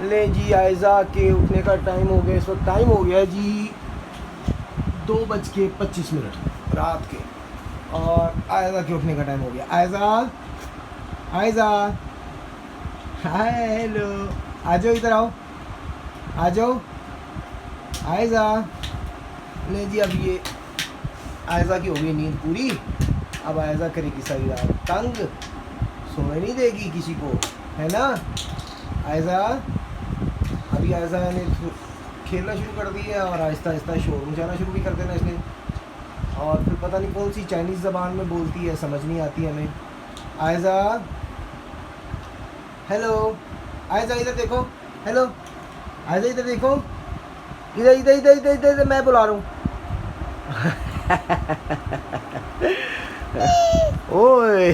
ले जी आयज़ा के उठने का टाइम हो गया। इस वक्त टाइम हो गया जी 2:25 रात के, और आयज़ा के उठने का टाइम हो गया। आयज़ा, आयज़ा, हेलो, आ जाओ, इधर आओ, आ जाओ आयज़ा। ले जी अब ये आयज़ा की हो गई नींद पूरी। अब आयज़ा करेगी सारी रात तंग, सोने नहीं देगी किसी को, है ना आयज़ा। अभी आयज़ा ने खेलना शुरू कर दी है और आहिस्ता आहिस्ता शोर मचाना शुरू भी कर देना इसने। और फिर पता नहीं कौन सी चाइनीज़ ज़बान में बोलती है, समझ नहीं आती हमें। आयज़ा, हेलो आयज़ा, इधर देखो, हेलो आयज़ा, इधर देखो, इधर इधर इधर इधर इधर, मैं बुला रहा हूँ। ओए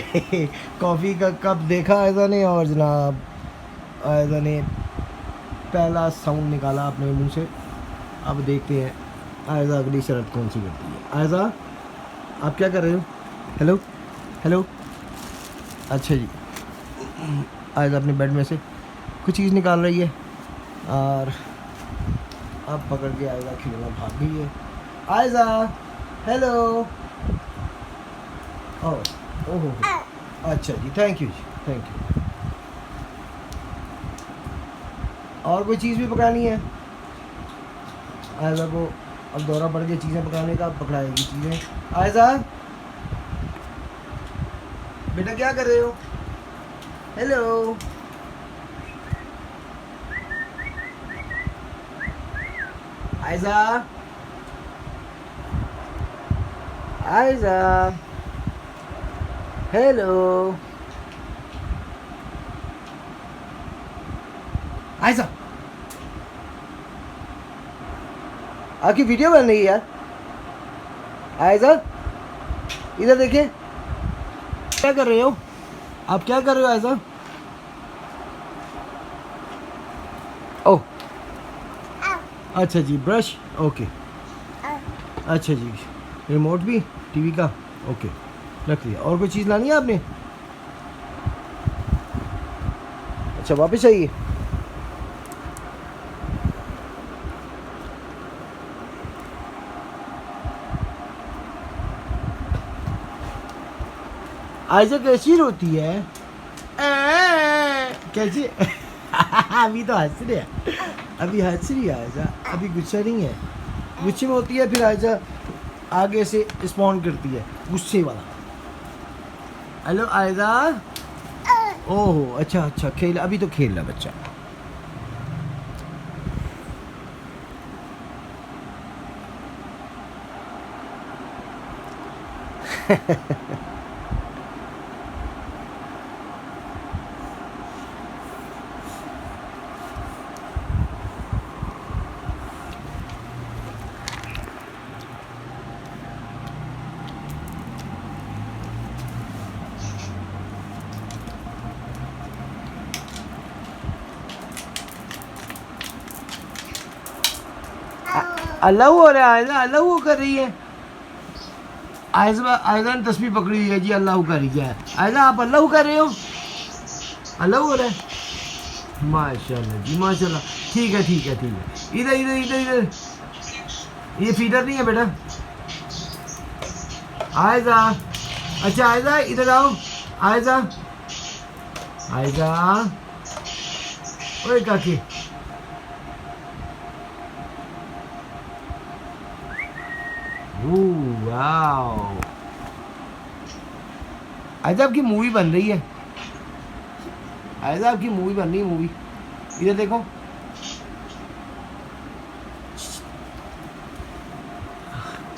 कॉफ़ी का कप देखा आयज़ा ने, और जनाब आयज़ा ने पहला साउंड निकाला अपने मुंह से। अब देखते हैं आयज़ा अगली शर्त कौन सी करती है। आयज़ा, आप क्या कर रहे हो? हेलो, हेलो, अच्छा जी। आयज़ा अपने बेड में से कुछ चीज़ निकाल रही है, और अब पकड़ के आयज़ा खिलौना भाग गई है। आयज़ा, हेलो, ओह, अच्छा जी, थैंक यू जी, थैंक यू। और कोई चीज़ भी पकानी है? आयज़ा को अब दौरा पड़ गया चीज़ें पकाने का, पकड़ाएगी चीज़ें। आयज़ा, बेटा क्या कर रहे हो? हेलो, आयज़ा, आयज़ा, हेलो, आयज़ा, आपकी वीडियो बन रही है यार। आयज़ा, इधर देखिए, क्या कर रहे हो आप? क्या कर रहे हो आयज़ा? ओह, अच्छा जी, ब्रश, ओके, अच्छा जी, रिमोट भी टीवी का, ओके, रख लिया। और कोई चीज़ लानी है आपने? अच्छा, वापस आइए। आयज़ा कैसी रोती है? कैसी? अभी तो हंस रही है, अभी हंस रही है आयज़ा, अभी गुस्सा नहीं है। गुस्से में होती है फिर आयज़ा आगे से रिस्पॉन्ड करती है, गुस्से वाला। हेलो आयज़ा, ओहो, अच्छा अच्छा, खेल, अभी तो खेल रहा बच्चा। अल्लाह हो रहा है आयज़ा, अल्लाह वो कर रही है। आयज़ा ने तस्बीह पकड़ी हुई है जी, अल्लाह कर रही है। आयज़ा, आप अल्लाह कर रहे हो? अल्लाह हो रहा है, माशाल्लाह जी, माशाल्लाह। ठीक है, ठीक है, ठीक है। इधर इधर इधर इधर, ये फीडर नहीं है बेटा। आयज़ा, अच्छा आयज़ा इधर आओ। आयज़ा, आयज़ा, ओए काकी, वाओ, आयज़ा आपकी मूवी बन रही है। आयज़ा आपकी मूवी बन रही है, मूवी। इधर देखो।